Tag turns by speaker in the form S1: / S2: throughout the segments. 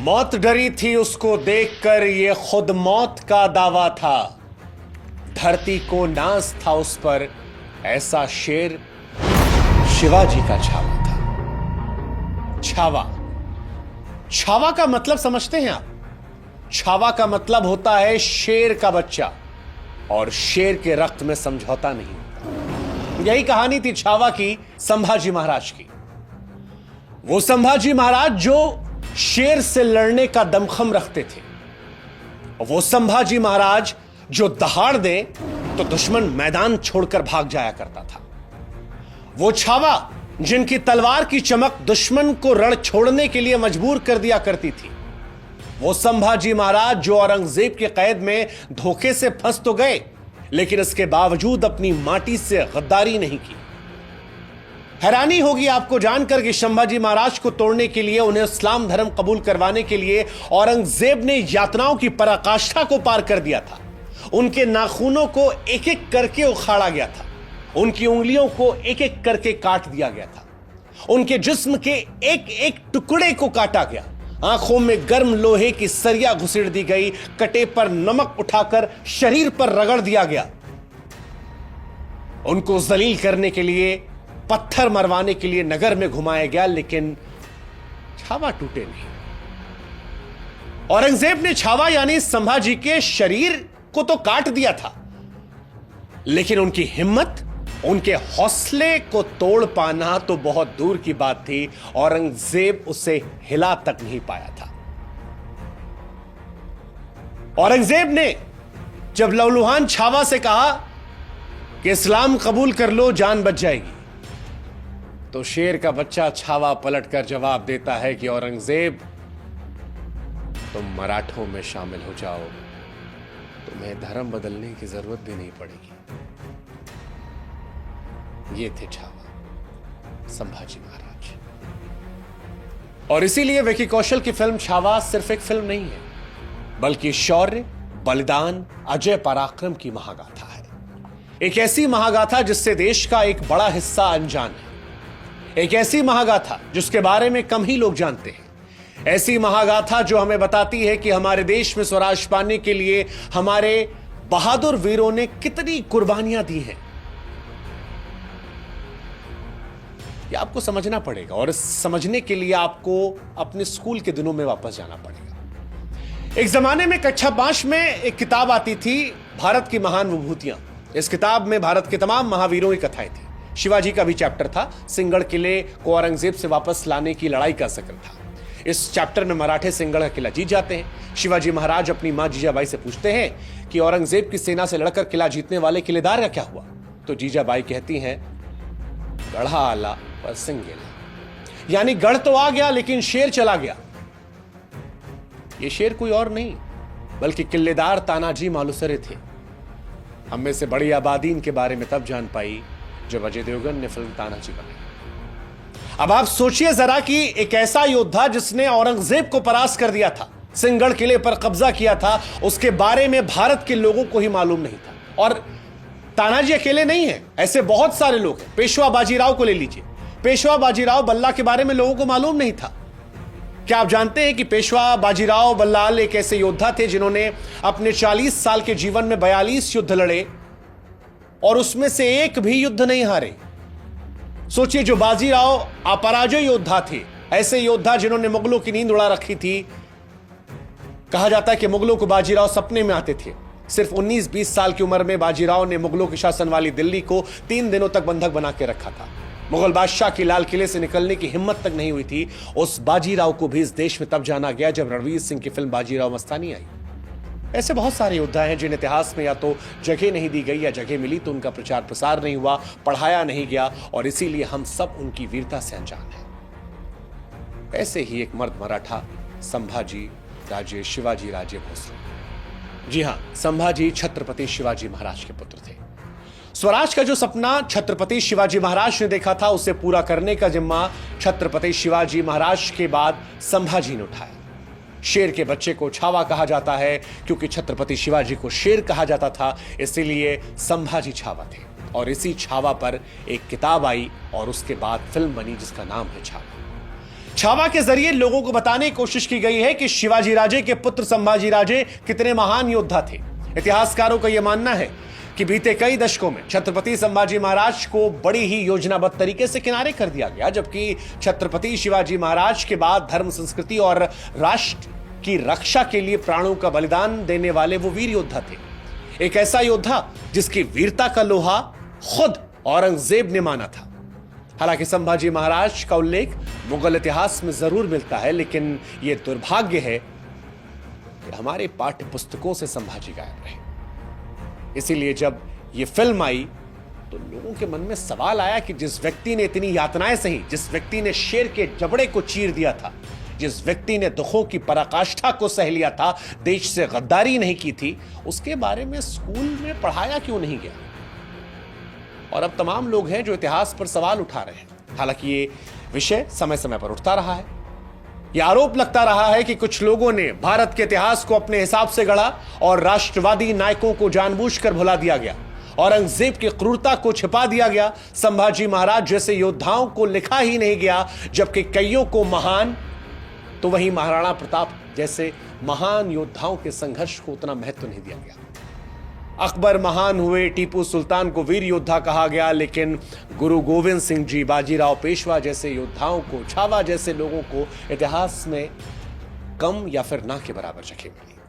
S1: मौत डरी थी उसको देखकर, ये खुद मौत का दावा था। धरती को नाज था उस पर, ऐसा शेर शिवाजी का छावा था। छावा, छावा का मतलब समझते हैं आप? छावा का मतलब होता है शेर का बच्चा, और शेर के रक्त में समझौता नहीं होता। यही कहानी थी छावा की, संभाजी महाराज की। वो संभाजी महाराज जो शेर से लड़ने का दमखम रखते थे, वो संभाजी महाराज जो दहाड़ दे तो दुश्मन मैदान छोड़कर भाग जाया करता था। वो छावा जिनकी तलवार की चमक दुश्मन को रण छोड़ने के लिए मजबूर कर दिया करती थी। वो संभाजी महाराज जो औरंगजेब के कैद में धोखे से फंस तो गए, लेकिन इसके बावजूद अपनी माटी से गद्दारी नहीं की। हैरानी होगी आपको जानकर कि संभाजी महाराज को तोड़ने के लिए, उन्हें इस्लाम धर्म कबूल करवाने के लिए औरंगजेब ने यातनाओं की पराकाष्ठा को पार कर दिया था। उनके नाखूनों को एक एक करके उखाड़ा गया था, उनकी उंगलियों को एक एक करके काट दिया गया था, उनके जिस्म के एक एक टुकड़े को काटा गया, आंखों में गर्म लोहे की सरिया घुसेड़ दी गई, कटे पर नमक उठाकर शरीर पर रगड़ दिया गया। उनको जलील करने के लिए, पत्थर मरवाने के लिए नगर में घुमाया गया, लेकिन छावा टूटे नहीं। औरंगजेब ने छावा यानी संभाजी के शरीर को तो काट दिया था, लेकिन उनकी हिम्मत, उनके हौसले को तोड़ पाना तो बहुत दूर की बात थी। औरंगजेब उसे हिला तक नहीं पाया था। औरंगजेब ने जब लहूलुहान छावा से कहा कि इस्लाम कबूल कर लो, जान बच जाएगी, तो शेर का बच्चा छावा पलटकर जवाब देता है कि औरंगजेब, तुम मराठों में शामिल हो जाओ, तुम्हें धर्म बदलने की जरूरत भी नहीं पड़ेगी। ये थे छावा, संभाजी महाराज। और इसीलिए विकी कौशल की फिल्म छावा सिर्फ एक फिल्म नहीं है, बल्कि शौर्य, बलिदान, अजय पराक्रम की महागाथा है। एक ऐसी महागाथा जिससे देश का एक बड़ा हिस्सा अनजान है, एक ऐसी महागाथा जिसके बारे में कम ही लोग जानते हैं, ऐसी महागाथा जो हमें बताती है कि हमारे देश में स्वराज पाने के लिए हमारे बहादुर वीरों ने कितनी कुर्बानियां दी हैं। ये आपको समझना पड़ेगा, और समझने के लिए आपको अपने स्कूल के दिनों में वापस जाना पड़ेगा। एक जमाने में कक्षा 5 में एक किताब आती थी, भारत की महान विभूतियां। इस किताब में भारत के तमाम महावीरों की कथाएं थी। शिवाजी का भी चैप्टर था, सिंहगढ़ किले को औरंगजेब से वापस लाने की लड़ाई का जिक्र था। इस चैप्टर में मराठे सिंहगढ़ का किला जीत जाते हैं। शिवाजी महाराज अपनी मां जीजाबाई से पूछते हैं कि औरंगजेब की सेना से लड़कर किला जीतने वाले किलेदार का क्या हुआ? तो जीजाबाई कहती हैं, गढ़ा आला पर सिंह गेला, यानी गढ़ तो आ गया लेकिन शेर चला गया। ये शेर कोई और नहीं बल्कि किलेदार तानाजी मालुसरे थे। हम में से बड़ी आबादी इनके बारे में तब जान पाई जब अजय देवगन ने फिल्म तानाजी बनाई। अब आप सोचिए जरा कि एक ऐसा योद्धा जिसने औरंगजेब को परास्त कर दिया था, सिंहगढ़ किले पर कब्जा किया था, उसके बारे में भारत के लोगों को ही मालूम नहीं था। और तानाजी अकेले नहीं है, ऐसे बहुत सारे लोग हैं। पेशवा बाजीराव को ले लीजिए, पेशवा बाजीराव बल्ला के बारे में लोगों को मालूम नहीं था। क्या आप जानते हैं कि पेशवा बाजीराव बल्लाल एक ऐसे योद्धा थे जिन्होंने अपने 40 साल के जीवन में 42 युद्ध लड़े और उसमें से एक भी युद्ध नहीं हारे। सोचिए, जो बाजीराव अपराजय योद्धा थे, ऐसे योद्धा जिन्होंने मुगलों की नींद उड़ा रखी थी। कहा जाता है कि मुगलों को बाजीराव सपने में आते थे। सिर्फ 19-20 साल की उम्र में बाजीराव ने मुगलों के शासन वाली दिल्ली को 3 दिनों तक बंधक बना के रखा था। मुगल बादशाह की लाल किले से निकलने की हिम्मत तक नहीं हुई थी। उस बाजीराव को भी इस देश में तब जाना गया जब रणवीर सिंह की फिल्म बाजीराव मस्तानी आई। ऐसे बहुत सारे योद्धा हैं जिन इतिहास में या तो जगह नहीं दी गई या जगह मिली तो उनका प्रचार प्रसार नहीं हुआ, पढ़ाया नहीं गया, और इसीलिए हम सब उनकी वीरता से अनजान हैं। ऐसे ही एक मर्द मराठा, संभाजी राजे शिवाजी राजे भोसले। जी हां, संभाजी छत्रपति शिवाजी महाराज के पुत्र थे। स्वराज का जो सपना छत्रपति शिवाजी महाराज ने देखा था, उसे पूरा करने का जिम्मा छत्रपति शिवाजी महाराज के बाद संभाजी ने उठाया। शेर के बच्चे को छावा कहा जाता है क्योंकि छत्रपति शिवाजी को शेर कहा जाता था, इसीलिए संभाजी छावा थे। और इसी छावा पर एक किताब आई और उसके बाद फिल्म बनी जिसका नाम है छावा। छावा के जरिए लोगों को बताने की कोशिश की गई है कि शिवाजी राजे के पुत्र संभाजी राजे कितने महान योद्धा थे। इतिहासकारों का यह मानना है कि बीते कई दशकों में छत्रपति संभाजी महाराज को बड़ी ही योजनाबद्ध तरीके से किनारे कर दिया गया, जबकि छत्रपति शिवाजी महाराज के बाद धर्म, संस्कृति और राष्ट्र की रक्षा के लिए प्राणों का बलिदान देने वाले वो वीर योद्धा थे। एक ऐसा योद्धा जिसकी वीरता का लोहा खुद औरंगजेब ने माना था। हालांकि संभाजी महाराज का उल्लेख मुगल इतिहास में जरूर मिलता है, लेकिन यह दुर्भाग्य है कि हमारे पाठ्य पुस्तकों से संभाजी गायब रहे। इसीलिए जब यह फिल्म आई तो लोगों के मन में सवाल आया कि जिस व्यक्ति ने इतनी यातनाएं सही, जिस व्यक्ति ने शेर के जबड़े को चीर दिया था, जिस व्यक्ति ने दुखों की पराकाष्ठा को सह लिया था, देश से गद्दारी नहीं की थी, उसके बारे में स्कूल में पढ़ाया क्यों नहीं गया? और अब तमाम लोग हैं जो इतिहास पर सवाल उठा रहे हैं। हालांकि ये विषय समय समय पर उठता रहा है। यह आरोप लगता रहा है कि कुछ लोगों ने भारत के इतिहास को अपने हिसाब से गढ़ा और राष्ट्रवादी नायकों को जानबूझकर भुला दिया गया। औरंगजेब की क्रूरता को छिपा दिया गया। संभाजी महाराज जैसे योद्धाओं को लिखा ही नहीं गया, जबकि कईयों को महान, तो वहीं महाराणा प्रताप जैसे महान योद्धाओं के संघर्ष को उतना महत्व नहीं दिया गया। अकबर महान हुए, टीपू सुल्तान को वीर योद्धा कहा गया, लेकिन गुरु गोविंद सिंह जी, बाजीराव पेशवा जैसे योद्धाओं को, छावा जैसे लोगों को इतिहास में कम या फिर ना के बराबर जगह मिली।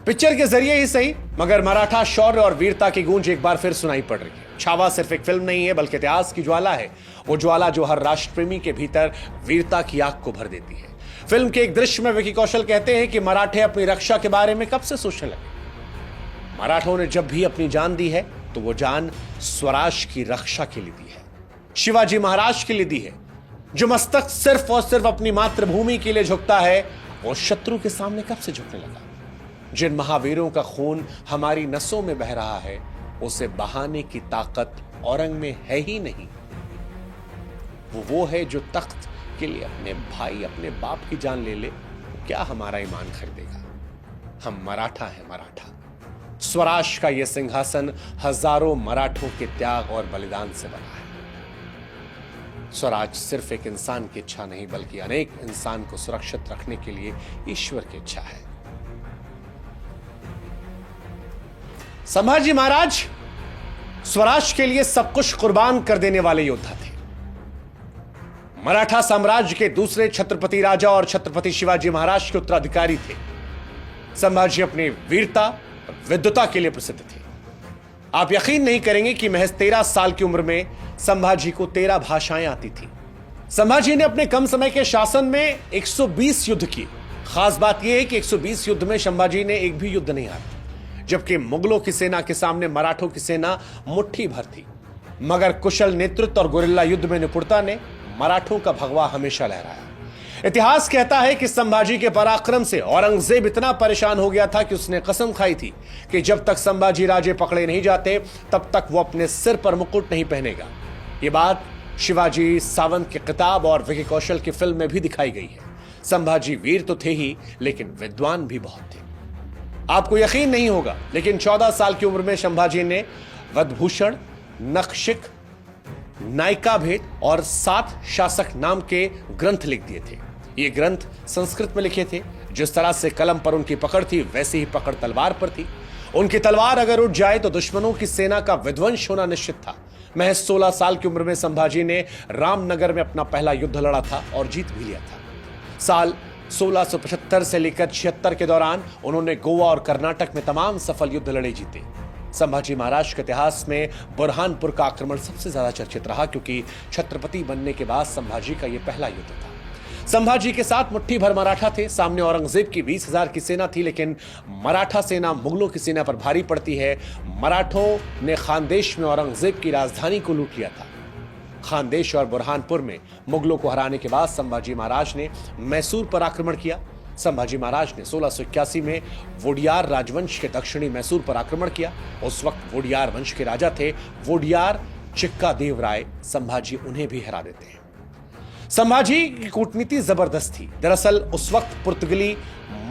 S1: पिक्चर के जरिए ही सही, मगर मराठा शौर्य और वीरता की गूंज एक बार फिर सुनाई पड़ रही है। छावा सिर्फ एक फिल्म नहीं है, बल्कि इतिहास की ज्वाला है। वो ज्वाला जो हर राष्ट्रप्रेमी के भीतर वीरता की आग को भर देती है। फिल्म के एक दृश्य में विकी कौशल कहते हैं कि मराठे अपनी रक्षा के बारे में कब से सोचने लगे। मराठों ने जब भी अपनी जान दी है तो वो जान स्वराज की रक्षा के लिए दी है, शिवाजी महाराज के लिए दी है। जो मस्तक सिर्फ और सिर्फ अपनी मातृभूमि के लिए झुकता है, वो शत्रु के सामने कब से झुकने लगा? जिन महावीरों का खून हमारी नसों में बह रहा है, उसे बहाने की ताकत औरंग में है ही नहीं। वो है जो तख्त के लिए अपने भाई, अपने बाप की जान ले ले, क्या हमारा ईमान खरीदेगा? हम मराठा हैं, मराठा। स्वराज का यह सिंहासन हजारों मराठों के त्याग और बलिदान से बना है। स्वराज सिर्फ एक इंसान की इच्छा नहीं, बल्कि अनेक इंसान को सुरक्षित रखने के लिए ईश्वर की इच्छा है। संभाजी महाराज स्वराज के लिए सब कुछ कुर्बान कर देने वाले योद्धा थे। मराठा साम्राज्य के दूसरे छत्रपति राजा और छत्रपति शिवाजी महाराज के उत्तराधिकारी थे। संभाजी अपनी वीरता, विद्वता के लिए प्रसिद्ध थे। आप यकीन नहीं करेंगे कि महज 13 साल की उम्र में संभाजी को 13 भाषाएं आती थी। संभाजी ने अपने कम समय के शासन में 120 युद्ध किए। खास बात यह है कि 120 युद्ध में संभाजी ने एक भी युद्ध नहीं हारा, जबकि मुगलों की सेना के सामने मराठों की सेना मुट्ठी भर थी। मगर कुशल नेतृत्व और गुरिल्ला युद्ध में निपुणता ने मराठों का भगवा हमेशा लहराया। इतिहास कहता है कि संभाजी के पराक्रम से औरंगजेब इतना परेशान हो गया था कि उसने कसम खाई थी कि जब तक संभाजी राजे पकड़े नहीं जाते, तब तक वो अपने सिर पर मुकुट नहीं पहनेगा। ये बात शिवाजी सावंत के किताब और विकी कौशल की फिल्म में भी दिखाई गई है। संभाजी वीर तो थे ही, लेकिन विद्वान भी बहुत थे। आपको यकीन नहीं होगा, लेकिन 14 साल की उम्र में संभाजी ने वधभूषण, नखशिख, नायिका भेद और 7 शासक नाम के ग्रंथ लिख दिए थे। ये ग्रंथ संस्कृत में लिखे थे। जिस तरह से कलम पर उनकी पकड़ थी, वैसे ही पकड़ तलवार पर थी। उनकी तलवार अगर उठ जाए तो दुश्मनों की सेना का विध्वंस होना निश्चित था। महज 16 साल की उम्र में संभाजी ने रामनगर में अपना पहला युद्ध लड़ा था और जीत भी लिया था। साल 1675 से लेकर 76 के दौरान उन्होंने गोवा और कर्नाटक में तमाम सफल युद्ध लड़े जीते। संभाजी महाराज के इतिहास में बुरहानपुर का आक्रमण सबसे ज्यादा चर्चित रहा, क्योंकि छत्रपति बनने के बाद संभाजी का यह पहला युद्ध था। संभाजी के साथ मुट्ठी भर मराठा थे। सामने औरंगजेब की 20,000 की सेना थी, लेकिन मराठा सेना मुगलों की सेना पर भारी पड़ती है। मराठों ने खानदेश में औरंगजेब की राजधानी को लूट लिया था। खानदेश और बुरहानपुर में मुगलों को हराने के बाद संभाजी महाराज ने मैसूर पर आक्रमण किया। संभाजी महाराज ने 1681 में वोडियार राजवंश के दक्षिणी मैसूर पर आक्रमण किया। उस वक्त वोडियार वंश के राजा थे वोडियार चिक्का देव राय। संभाजी उन्हें भी हरा देते हैं। संभाजी की कूटनीति जबरदस्त थी। दरअसल उस वक्त पुर्तगाली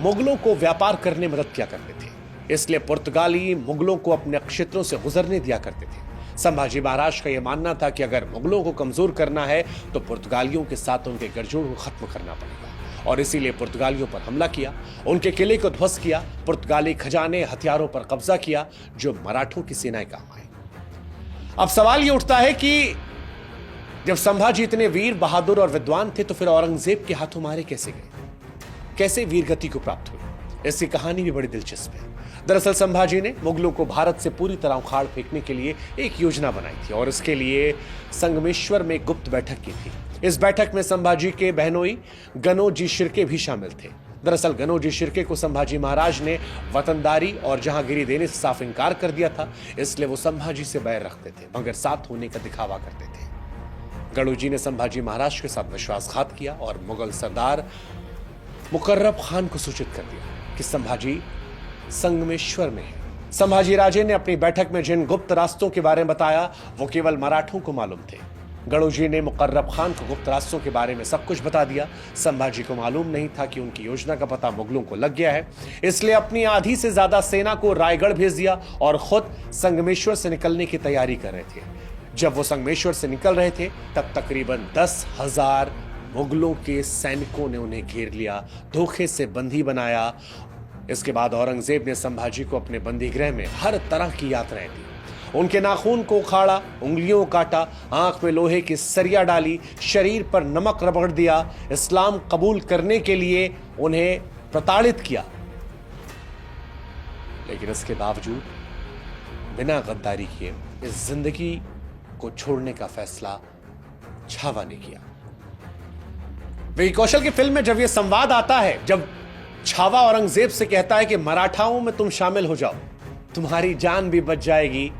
S1: मुगलों को व्यापार करने में मदद किया करते थे, इसलिए पुर्तगाली मुगलों को अपने क्षेत्रों से गुजरने दिया करते थे। संभाजी महाराज का यह मानना था कि अगर मुगलों को कमजोर करना है तो पुर्तगालियों के साथ उनके गठजोड़ को खत्म करना पड़ेगा, और इसीलिए पुर्तगालियों पर हमला किया, उनके किले को ध्वस्त किया, पुर्तगाली खजाने हथियारों पर कब्जा किया जो मराठों की सेनाएं काम आए। अब सवाल यह उठता है कि जब संभाजी इतने वीर, बहादुर और विद्वान थे तो फिर औरंगजेब के हाथों मारे कैसे गए, कैसे वीरगति को प्राप्त हुई? इसकी कहानी भी बड़ी दिलचस्प है। दरअसल संभाजी ने मुगलों को भारत से पूरी तरह उखाड़ फेंकने के लिए एक योजना बनाई थी और इसके लिए संगमेश्वर में गुप्त बैठक की थी। इस बैठक में संभाजी के बहनोई गनोजी शिर्के भी शामिल थे। दरअसल गनोजी शिर्के को संभाजी महाराज ने वतनदारी और जहांगीरी देने से साफ इंकार कर दिया था, इसलिए वो संभाजी से बैर रखते थे मगर साथ होने का दिखावा करते थे। गणोजी ने संभाजी महाराज के साथ विश्वासघात किया और मुगल सरदार मुकर्रब खान को सूचित कर दिया कि संभाजी संगमेश्वर में है। संभाजी राजे ने अपनी बैठक में जिन गुप्त रास्तों के बारे में बताया वो केवल मराठों को मालूम थे। गणोजी ने मुकर्रब खान को गुप्त रास्तों के बारे में सब कुछ बता दिया। संभाजी को मालूम नहीं था कि उनकी योजना का पता मुगलों को लग गया है, इसलिए अपनी आधी से ज्यादा सेना को रायगढ़ भेज दिया और खुद संगमेश्वर से निकलने की तैयारी कर रहे थे। जब वो संगमेश्वर से निकल रहे थे तब तकरीबन 10,000 मुगलों के सैनिकों ने उन्हें घेर लिया, धोखे से बंदी बनाया। इसके बाद औरंगजेब ने संभाजी को अपने बंदीगृह में हर तरह की यातनाएं दी। उनके नाखून को उखाड़ा, उंगलियों को काटा, आंख में लोहे की सरिया डाली, शरीर पर नमक रगड़ दिया, इस्लाम कबूल करने के लिए उन्हें प्रताड़ित किया। लेकिन इसके बावजूद बिना गद्दारी किए इस जिंदगी को छोड़ने का फैसला छावा ने किया। विकी कौशल की फिल्म में जब यह संवाद आता है, जब छावा औरंगजेब से कहता है कि मराठाओं में तुम शामिल हो जाओ, तुम्हारी जान भी बच जाएगी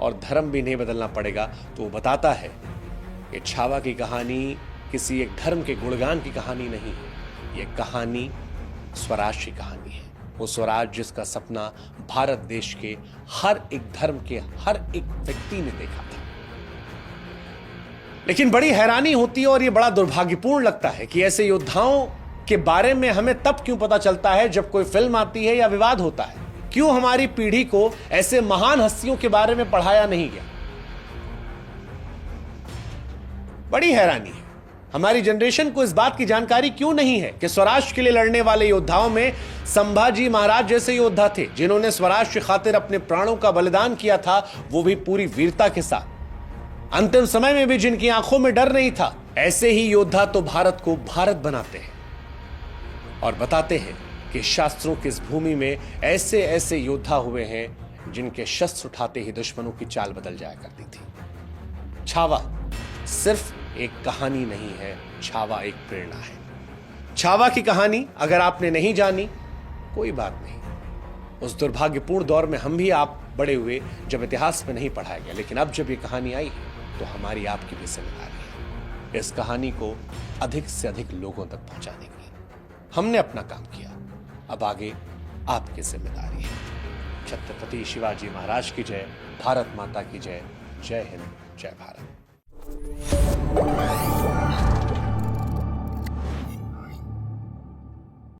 S1: और धर्म भी नहीं बदलना पड़ेगा, तो वो बताता है कि छावा की कहानी किसी एक धर्म के गुणगान की कहानी नहीं है, यह कहानी स्वराज की कहानी है। वो स्वराज जिसका सपना भारत देश के हर एक धर्म के हर एक व्यक्ति ने देखा था। लेकिन बड़ी हैरानी होती है और यह बड़ा दुर्भाग्यपूर्ण लगता है कि ऐसे योद्धाओं के बारे में हमें तब क्यों पता चलता है जब कोई फिल्म आती है या विवाद होता है। क्यों हमारी पीढ़ी को ऐसे महान हस्तियों के बारे में पढ़ाया नहीं गया? बड़ी हैरानी है। हमारी जनरेशन को इस बात की जानकारी क्यों नहीं है कि स्वराज के लिए लड़ने वाले योद्धाओं में संभाजी महाराज जैसे योद्धा थे जिन्होंने स्वराज की खातिर अपने प्राणों का बलिदान किया था, वो भी पूरी वीरता के साथ। अंतिम समय में भी जिनकी आंखों में डर नहीं था। ऐसे ही योद्धा तो भारत को भारत बनाते हैं और बताते हैं कि शास्त्रों की इस भूमि में ऐसे ऐसे योद्धा हुए हैं जिनके शस्त्र उठाते ही दुश्मनों की चाल बदल जाया करती थी। छावा सिर्फ एक कहानी नहीं है, छावा एक प्रेरणा है। छावा की कहानी अगर आपने नहीं जानी, कोई बात नहीं। उस दुर्भाग्यपूर्ण दौर में हम भी आप बड़े हुए जब इतिहास में नहीं पढ़ाया गया, लेकिन अब जब ये कहानी आई तो हमारी आपकी भी जिम्मेदारी है इस कहानी को अधिक से अधिक लोगों तक पहुंचाने की। हमने अपना काम किया, अब आगे आपकी जिम्मेदारी है। छत्रपति शिवाजी महाराज की जय, भारत माता की जय। जय हिंद, जय भारत।